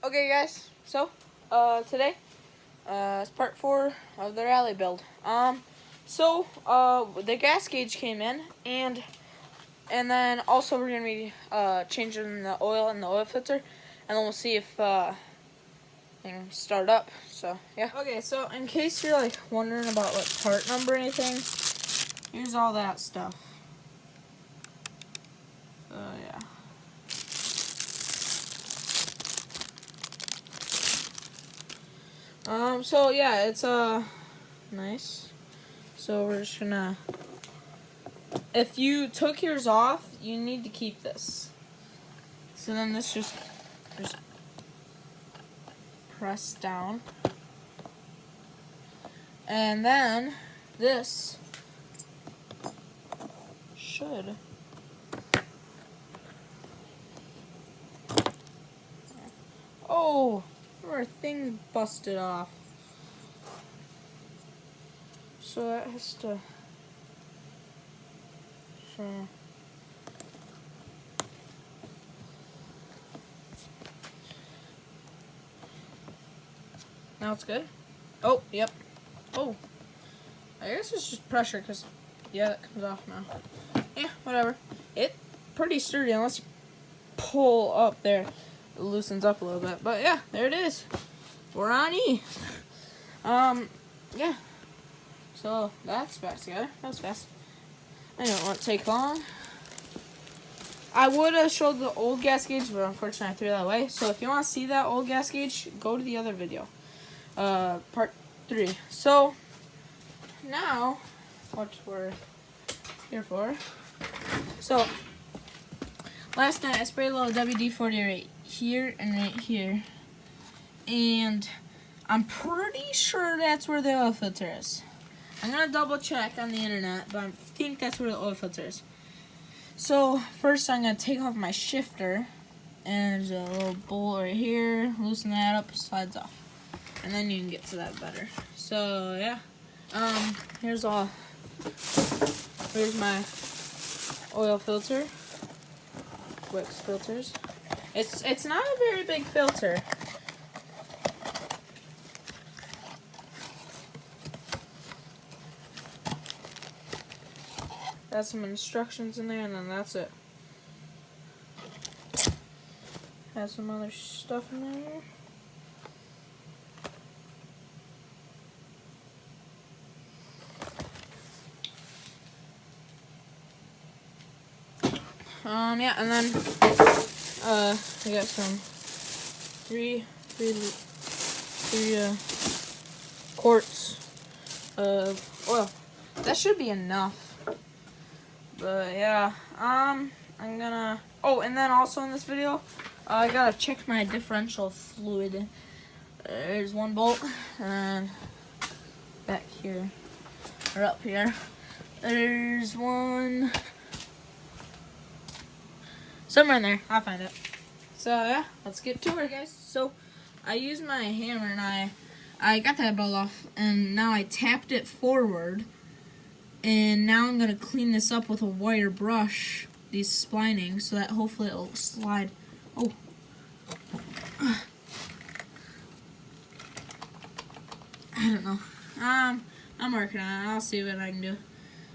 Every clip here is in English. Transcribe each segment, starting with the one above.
Okay guys, so today is part 4 of the rally build. The gas gauge came in, and then also we're gonna be changing the oil in the oil filter, and then we'll see if things start up. So yeah. Okay, so in case you're like wondering about what part number or anything, here's all that stuff. Yeah. So yeah, it's nice. So we're just gonna, if you took yours off, you need to keep this. So then this just press down. And then this should our thing busted off. So that has to now it's good. Oh, yep. Oh, I guess it's just pressure, because yeah, that comes off now. Yeah, whatever. It's pretty sturdy unless you pull up there. It loosens up a little bit, but yeah, there it is. We're on E. Yeah. So that's back together. That was fast. I don't want to take long. I would have showed the old gas gauge, but unfortunately I threw that away. So if you want to see that old gas gauge, go to the other video. Part 3. So now, what we're here for. So last night I sprayed a little WD-40 right here and right here, and I'm pretty sure that's where the oil filter is. I'm gonna double check on the internet, but I think that's where the oil filter is. So first I'm gonna take off my shifter, and there's a little bolt right here. Loosen that up, slides off, and then you can get to that better. So yeah, here's my oil filter. Wix filters. It's not a very big filter. Got some instructions in there, and then that's it. Has some other stuff in there. Yeah, and then we got some three quarts of oil. That should be enough. But yeah, I'm gonna. Oh, and then also in this video, I gotta check my differential fluid. There's one bolt, and back here or up here, there's one. Somewhere in there, I'll find it. So yeah, let's get to it, guys. So I used my hammer, and I got that bolt off, and now I tapped it forward, and now I'm gonna clean this up with a wire brush, these splinings, so that hopefully it'll slide. Oh, I don't know. I'm working on it. I'll see what I can do,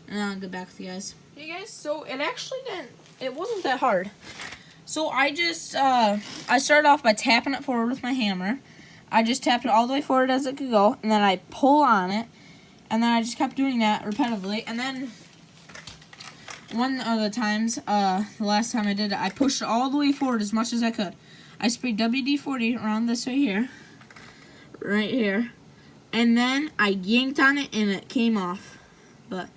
and I'll get back with you guys. Hey guys, so it actually didn't. It wasn't that hard. So I just, I started off by tapping it forward with my hammer. I just tapped it all the way forward as it could go, and then I pull on it, and then I just kept doing that repetitively. And then one of the times, the last time I did it, I pushed it all the way forward as much as I could. I sprayed WD-40 around this right here, and then I yanked on it, and it came off. But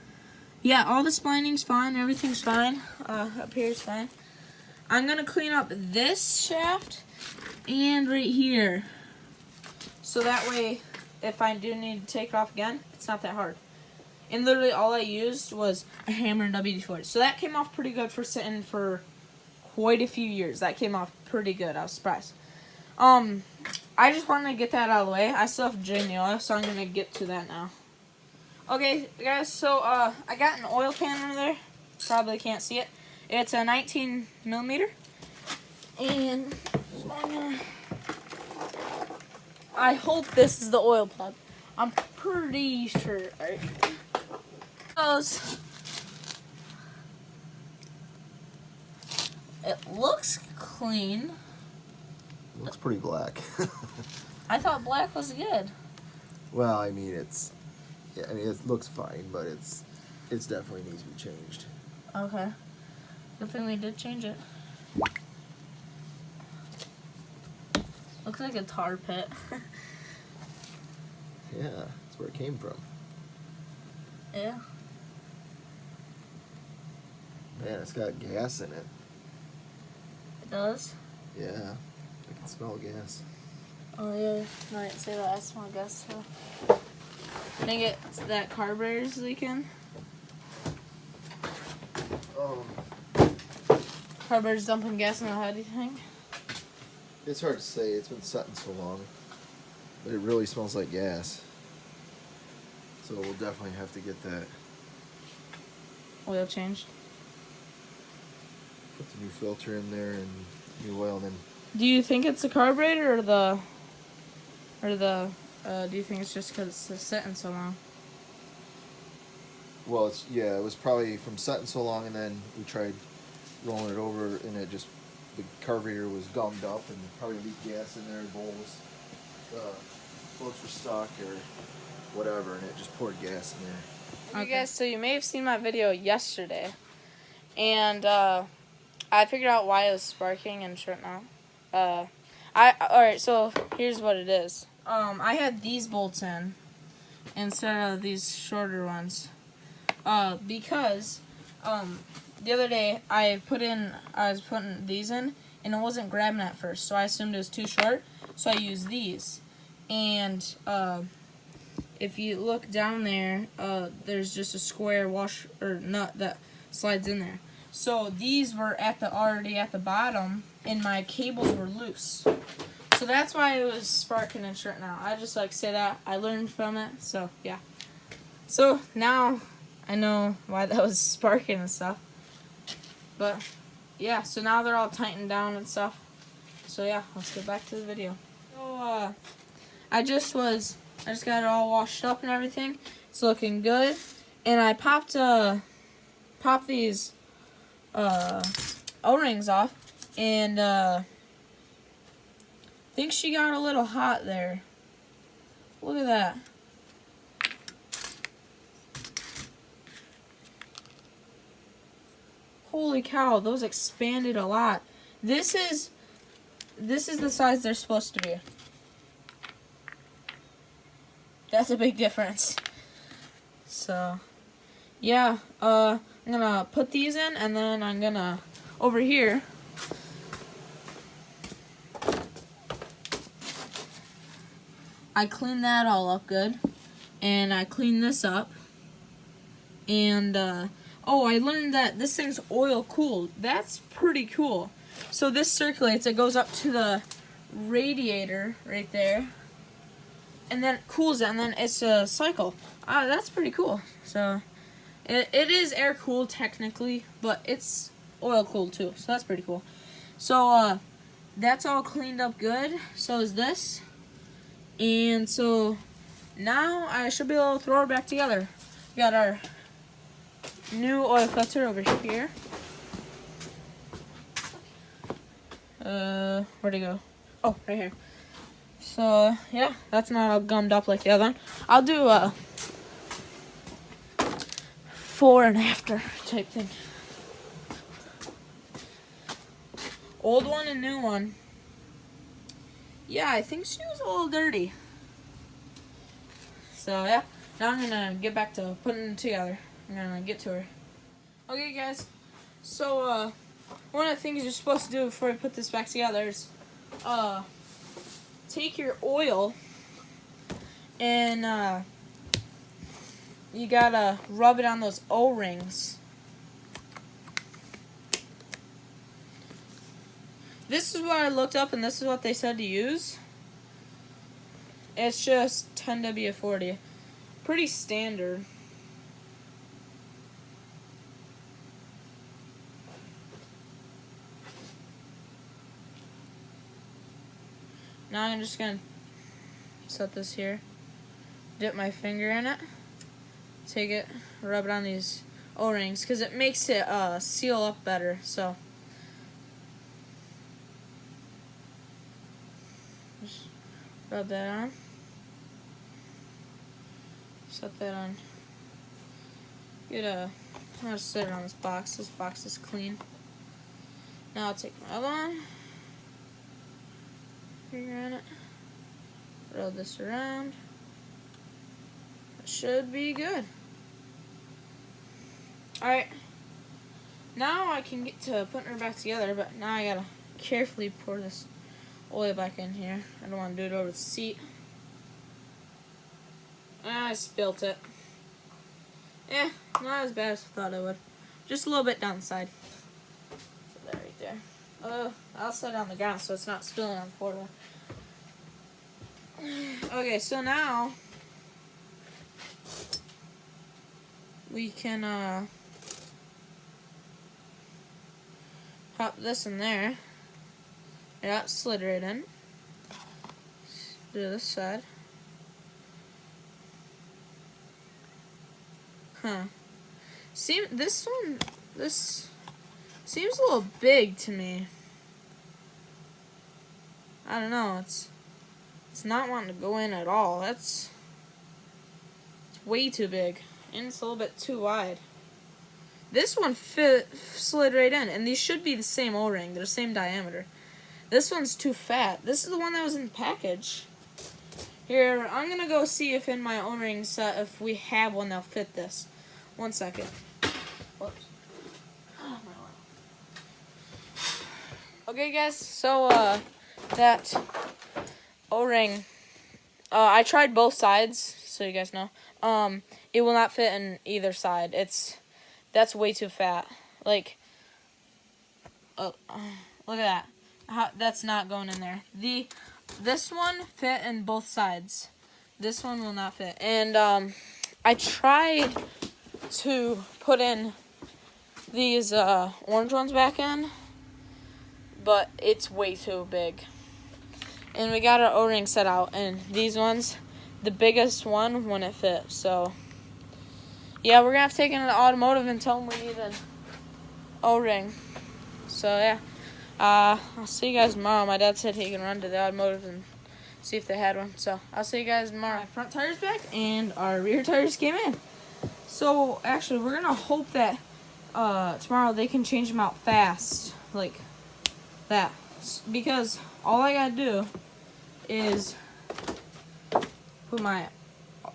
yeah, all the splining's fine, everything's fine. Up here is fine. I'm gonna clean up this shaft and right here, so that way, if I do need to take it off again, it's not that hard. And literally all I used was a hammer and WD-40. So that came off pretty good for sitting for quite a few years. That came off pretty good. I was surprised. I just wanted to get that out of the way. I still have to drain the oil, so I'm gonna get to that now. Okay, guys, so I got an oil can over there. Probably can't see it. It's a 19 millimeter. And so I'm gonna I hope this is the oil plug. I'm pretty sure. Right? It looks clean. It looks pretty black. I thought black was good. Well, I mean, it looks fine, but it definitely needs to be changed. Okay. Good thing we did change it. Looks like a tar pit. Yeah, that's where it came from. Yeah. Man, it's got gas in it. It does? Yeah, I can smell gas. Oh yeah, might say that. I smell gas too. I think it's that carburetor's leaking. Carburetor's dumping gas in the head, do you think? It's hard to say. It's been sitting so long. But it really smells like gas. So we'll definitely have to get that. Oil changed. Put the new filter in there and new oil, and then... Do you think it's the carburetor or the do you think it's just because it's sitting so long? Well, it was probably from sitting so long, and then we tried rolling it over, and the carburetor was gummed up, and probably leaked gas in there, bowls, bolts were stuck, or whatever, and it just poured gas in there. Okay. You guys, so you may have seen my video yesterday, and I figured out why it was sparking and shutting off. Alright, so here's what it is. I had these bolts in instead of these shorter ones. Because the other day I was putting these in and it wasn't grabbing at first, so I assumed it was too short, so I used these. And if you look down there, there's just a square washer or nut that slides in there. So these were already at the bottom, and my cables were loose. So that's why it was sparking and shutting out. I just say that. I learned from it, so yeah. So now I know why that was sparking and stuff. But yeah, so now they're all tightened down and stuff. So yeah, let's get back to the video. So I just got it all washed up and everything. It's looking good. And I popped these O-rings off, and I think she got a little hot there. Look at that. Holy cow, those expanded a lot. This is the size they're supposed to be. That's a big difference. So yeah, I'm gonna put these in, and then I'm gonna, over here, I cleaned that all up good, and I cleaned this up, and oh, I learned that this thing's oil cooled. That's pretty cool. So this circulates, it goes up to the radiator right there, and then it cools it, and then it's a cycle. That's pretty cool. So it is air cooled technically, but it's oil cooled too, so that's pretty cool. So that's all cleaned up good. So is this, and so now I should be able to throw it back together. We got our new oil filter over here. Where'd it go? Oh, right here. So yeah, that's not all gummed up like the other one. I'll do a before and after type thing. Old one and new one. Yeah, I think she was a little dirty. So yeah, now I'm gonna get back to putting it together. I'm gonna get to her. Okay guys, so one of the things you're supposed to do before you put this back together is take your oil and you gotta rub it on those O-rings. This is what I looked up, and this is what they said to use. It's just 10W40. Pretty standard. Now I'm just gonna set this here, dip my finger in it, take it, rub it on these O-rings, because it makes it seal up better. So just rub that on, set that on. I'll just set it on this box. This box is clean. Now I'll take my other one, finger in it, roll this around. It should be good. Alright, now I can get to putting her back together, but now I gotta carefully pour this oil back in here. I don't want to do it over the seat. I spilt it. Not as bad as I thought it would. Just a little bit down the side. So that right there. I'll set it on the ground so it's not spilling on the floor. Okay, so now we can pop this in there. Yeah, slid right in. Do this side. This seems a little big to me. I don't know, it's not wanting to go in at all. It's way too big, and it's a little bit too wide. This one slid right in, and these should be the same O-ring. They're the same diameter. This one's too fat. This is the one that was in the package. Here, I'm gonna go see if in my O-ring set, if we have one that'll fit this. 1 second. Whoops. Okay, guys, so that O-ring, I tried both sides, so you guys know. It will not fit in either side. That's way too fat. Like, look at that. That's not going in there. This one fit in both sides. This one will not fit. And I tried to put in these orange ones back in, but it's way too big. And we got our O-ring set out, and these ones, the biggest one wouldn't fit. So yeah, we're gonna have to take it to the automotive and tell them we need an O-ring. So yeah, I'll see you guys tomorrow. My dad said he can run to the automotive and see if they had one. So I'll see you guys tomorrow. My front tire's back and our rear tires came in. So actually, we're gonna hope that tomorrow they can change them out fast, like that, because all I gotta do is put my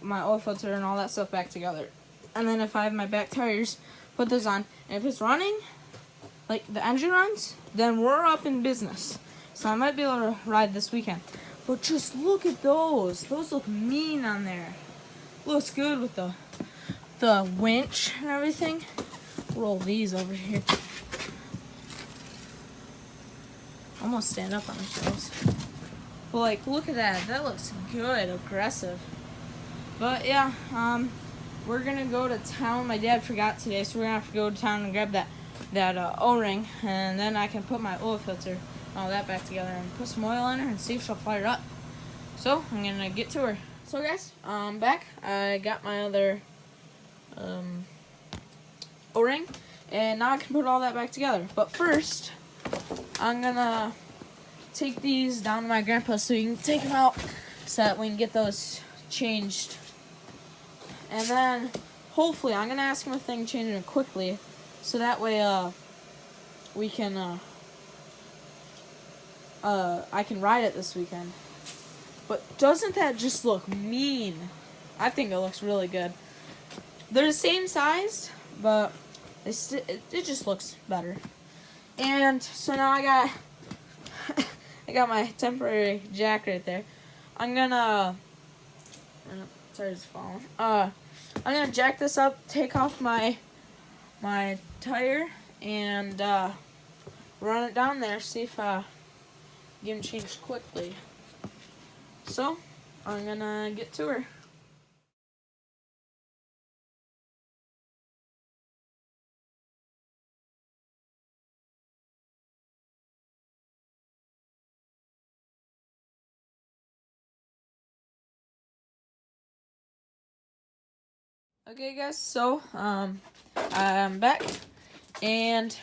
oil filter and all that stuff back together. And then if I have my back tires, put those on. And if it's running, like the engine runs, then we're up in business. So I might be able to ride this weekend. But just look at those. Those look mean on there. Looks good with the winch and everything. Roll these over here. Almost stand up on themselves. But like, look at that. That looks good, aggressive. But yeah, we're gonna go to town. My dad forgot today, so we're gonna have to go to town and grab that O-ring, and then I can put my oil filter and all that back together and put some oil in her and see if she'll fire up. So I'm gonna get to her. So guys, I'm back. I got my other O-ring, and now I can put all that back together. But first, I'm gonna take these down to my grandpa's so you can take them out so that we can get those changed. And then hopefully I'm gonna ask him if they can change them quickly, so that way we can I can ride it this weekend. But doesn't that just look mean? I think it looks really good. They're the same size, but it just looks better. And so now I got my temporary jack right there. I'm gonna tire's falling. I'm gonna jack this up, take off my tire, and run it down there, see if get them changed quickly. So I'm gonna get to her. Okay, guys, so I'm back, and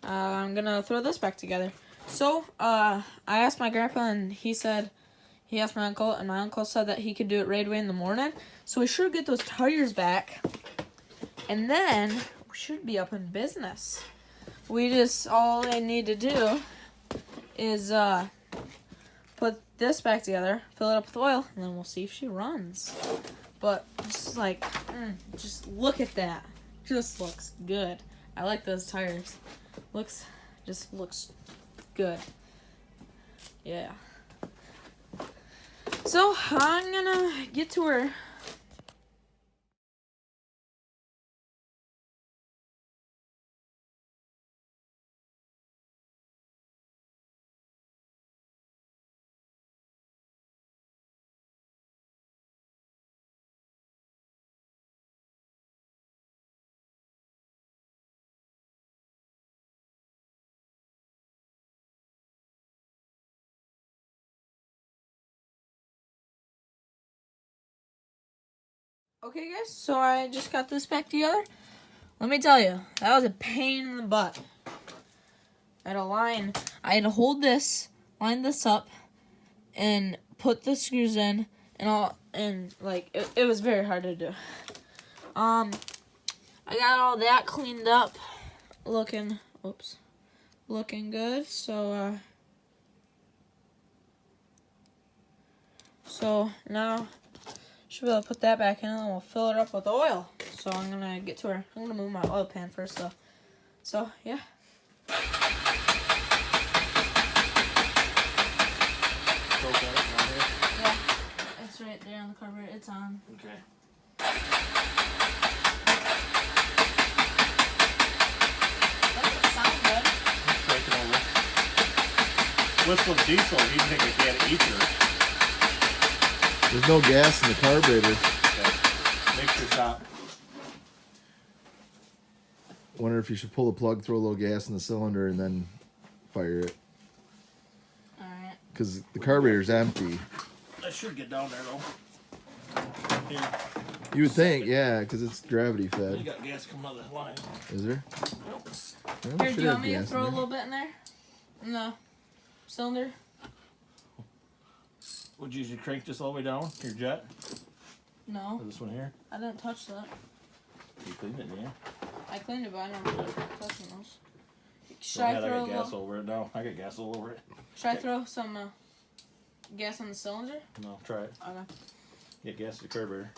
I'm gonna throw this back together. So I asked my grandpa, and he asked my uncle, and my uncle said that he could do it right away in the morning. So we should get those tires back, and then we should be up in business. All I need to do is put this back together, fill it up with oil, and then we'll see if she runs. But just look at that. Just looks good. I like those tires. Looks good. Yeah. So I'm gonna get to her. Okay, guys, so I just got this back together. Let me tell you, that was a pain in the butt. I had to hold this, line this up, and put the screws in, and it was very hard to do. I got all that cleaned up, looking good. So now should be able to put that back in, and then we'll fill it up with oil. So I'm gonna get to her. I'm gonna move my oil pan first, though. So yeah. Yeah, it's right there on the carburetor. It's on. Okay. Doesn't sound good. Take it over. Whistle diesel, you think I can't eat her. There's no gas in the carburetor. Okay. Make sure stop. Wonder if you should pull the plug, throw a little gas in the cylinder, and then fire it. Alright. Because the carburetor's empty. I should get down there though. Here. You would think, yeah, because it's gravity You fed. got gas coming out of the line. Is there? Nope. Well, Here, should do you have want me to gas in throw a there. little bit in there? In the cylinder? Would you usually crank this all the way down, your jet? No, Or this one here? I didn't touch that. You cleaned it, didn't you? I cleaned it, but I don't really touching those. Should Go I ahead, throw I a got gas little, over it now. I got gas all over it. should I throw some gas on the cylinder? No, try it. Okay. Get gas to the carburetor.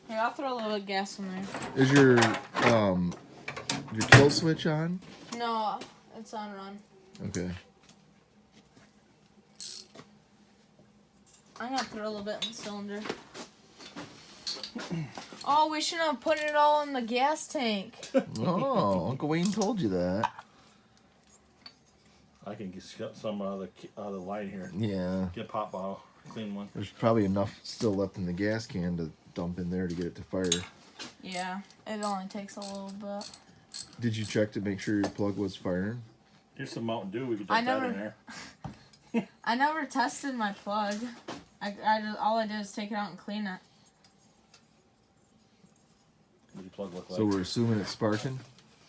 Here, I'll throw a little bit of gas in there. Is your kill switch on? No, it's on run. Okay. I'm gonna throw a little bit in the cylinder. Oh, we shouldn't have put it all in the gas tank. Oh, Uncle Wayne told you that. I can get some out of the line here. Yeah. Get a pop bottle, clean one. There's probably enough still left in the gas can to dump in there to get it to fire. Yeah, it only takes a little bit. Did you check to make sure your plug was firing? Here's some Mountain Dew. We can I dump that never- in there. I never tested my plug. All I did is take it out and clean it. What does your plug look like? So we're assuming it's sparking?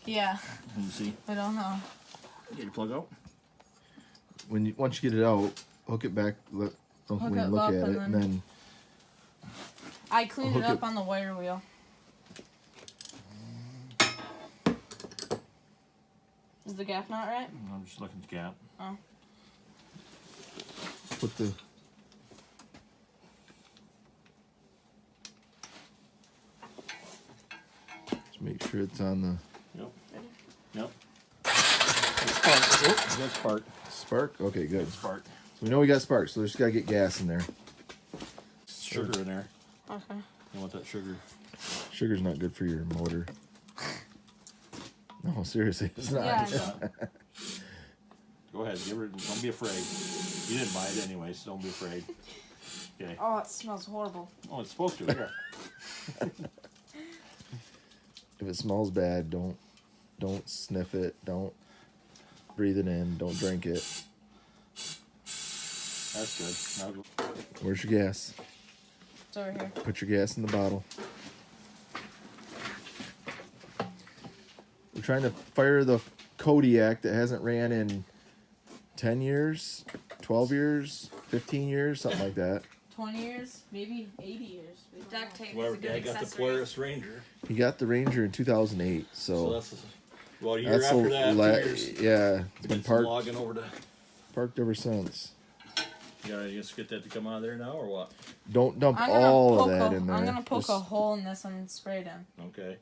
Yeah, Let me see. I don't know. Get your plug out. Once you get it out, hook it back, let Uncle Hook Wayne it look up at and it, and then- then I cleaned it Hook up it- on the wire wheel. Is the gap not right? I'm just looking at the gap. Oh. put the... Just make sure it's on the Yep. Yep. Spark. Oh, good spark. spark. Okay, good. Good spark. So we know we got spark, so we just gotta get gas in there. Sugar in there. Okay. You want that sugar? Sugar's not good for your motor. No, seriously, it's not. Yeah, I know. Go Go ahead. Give her. Don't be afraid. You didn't buy it anyway, so don't be afraid. Okay. Oh, it smells horrible. Oh, it's supposed to. Here. If it smells bad, don't sniff it. Don't breathe it in. Don't drink it. That's good. Now, Where's your gas? It's over here. Put your gas in the bottle. We're trying to fire the Kodiak that hasn't ran in 10 years, 12 years, 15 years, something like that. 20 years, maybe 80 years. Duct tape well, is a good Dad got the accessory. Polaris Ranger. He got the Ranger in 2008, So so that's well, a year that's after that. 2 years. yeah, it's been Get some parked logging over to. ever since. You gotta just get that to come out of there now, or what? Don't dump I'm gonna all of poke that a, in there. I'm gonna poke Just- a hole in this and spray it in. Okay.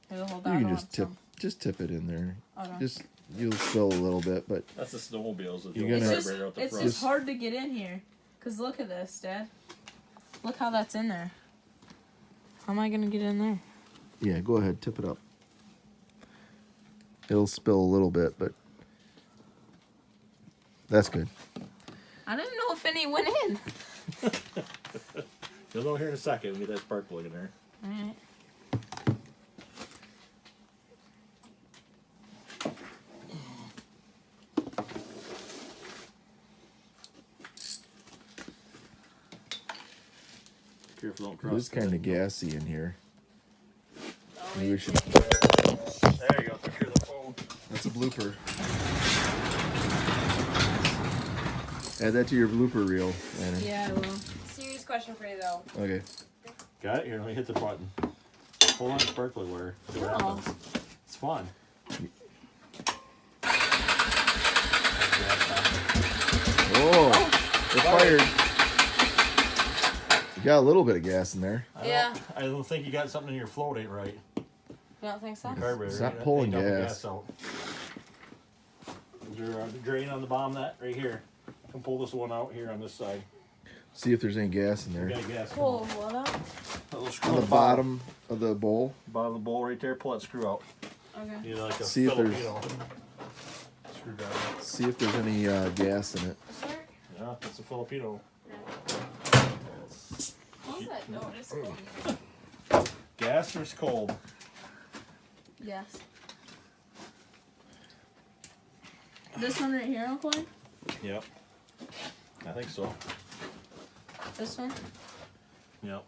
There's a whole You bottle can on just it, so- tip it in there. Okay. You'll spill a little bit, but That's the snowmobiles. That You're don't gonna- carburetor out the It's front. just hard to get in here. Cause look at this, Dad. Look how that's in there. How am I gonna get in there? yeah, go ahead, tip it up. It'll spill a little bit, but that's good. I didn't know if any went in. You'll know here in a second. We'll get that spark plug in there. Alright. Careful, don't cross. It's kind of gassy in here. Maybe we should. There you go. Secure the phone. That's a blooper. Add that to your blooper reel, Anna. Yeah, I will. Serious question for you though. Okay. Got it? Here, let me hit the button. Pull on the spark plug wire. See what Oh. happens. It's fun. Oh, it fired. You got a little bit of gas in there. Yeah. I don't think you got something in your float ain't right. You don't think so? Carburetor. It's not ain't pulling dumping gas. out. Is there a drain on the bottom of that? Right here. Come pull this one out here on this side. See if there's any gas in We there. got gas. Pull what up? That little screw On the bottom of the bowl. Bottom of the bowl right there. Pull that screw out. Okay. You know, like a See if there's- Filipino screwdriver. See if there's any gas in it. Sorry? Yeah, that's a Filipino. What's that? No, it's cold. Gas or it's cold? Yes. This one right here, Uncle Wayne? Yep. I think so. This one? Yep.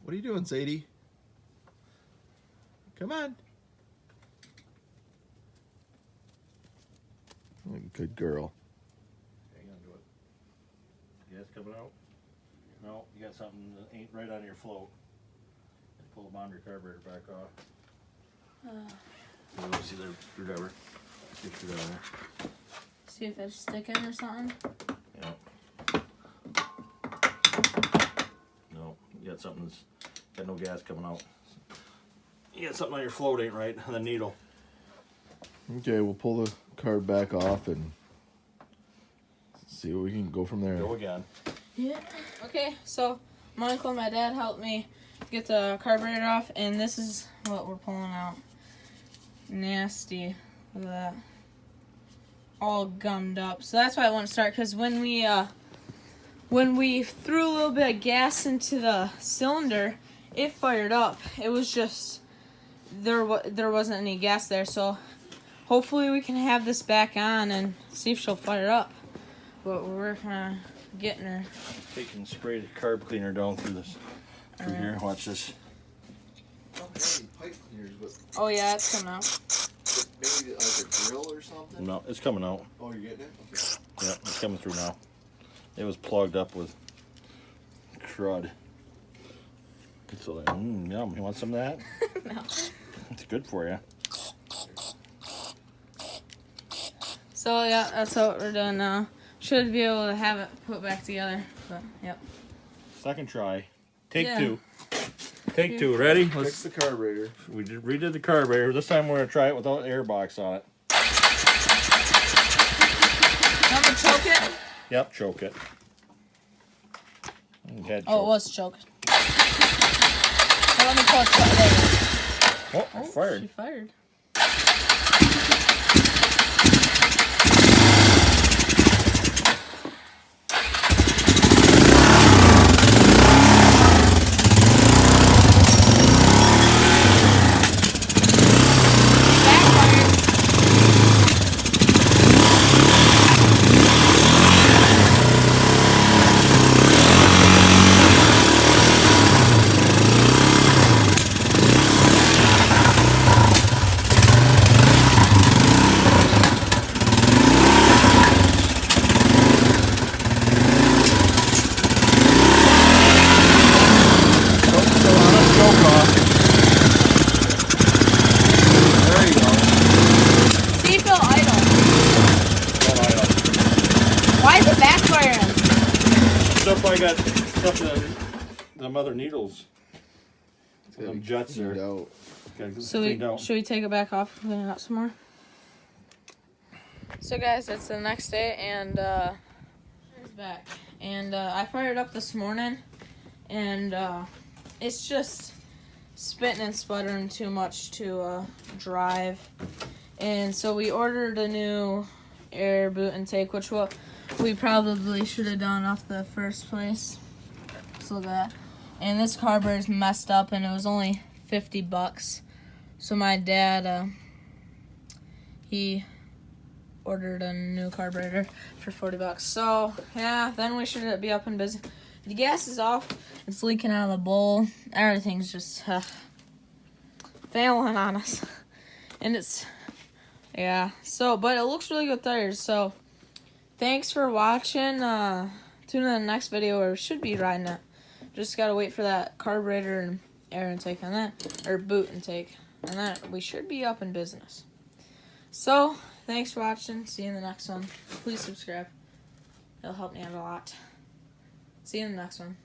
What are you doing, Sadie? Come on. Oh, good girl. Hang on to it. Gas coming out? No, you got something that ain't right on your float. Pull the monitor carburetor back off. Let me see the screwdriver. See the screwdriver. See if it's sticking or something. Yeah. No, you got something that's got no gas coming out. You got something on your float ain't right on the needle. Okay, we'll pull the card back off and see what we can go from there. Go again. Yeah. Okay, so my uncle and my dad helped me get the carburetor off, and this is what we're pulling out. Nasty. Look at that. All gummed up. So that's why I want to start, because when we threw a little bit of gas into the cylinder, it fired up. It was just there wasn't any gas there, so hopefully we can have this back on and see if she'll fire up. But we're working on getting her. Take and spray the carb cleaner down through this. Through Alright. here. Watch this. Pipe cleaners, but Oh yeah, it's coming out. maybe like a grill or something. No, it's coming out. Oh, you're getting it? Okay. Yeah, it's coming through now. It was plugged up with crud. So like, yum. You want some of that? No. It's good for you. So yeah, that's what we're doing now. Should be able to have it put back together. But yep. Second try. Take Yeah. two. Take two. Ready? Fix the carburetor. We just redid the carburetor. This time we're gonna try it without air box on it. Want to choke it? Yep, choke it. Head Oh, it choke. was choked. Well, let me pull it later. Oh, it Oh, fired. she fired. I got stuff in the mother needles. Them juts there. Should we take it back off and clean it out some more? So guys, it's the next day and it's back. And I fired it up this morning and it's just spitting and sputtering too much to drive. And so we ordered a new air boot intake, which we probably should have done off the first place. So that. And this carburetor is messed up and it was only $50. So my dad, he ordered a new carburetor for $40. So yeah, then we should be up and busy. The gas is off. It's leaking out of the bowl. Everything's just failing on us. And it's, yeah. So, but it looks really good tires. So thanks for watching. Tune in to the next video where we should be riding it. Just gotta wait for that carburetor and air intake on that, or boot intake, and that we should be up in business. So, thanks for watching. See you in the next one. Please subscribe. It'll help me out a lot. See you in the next one.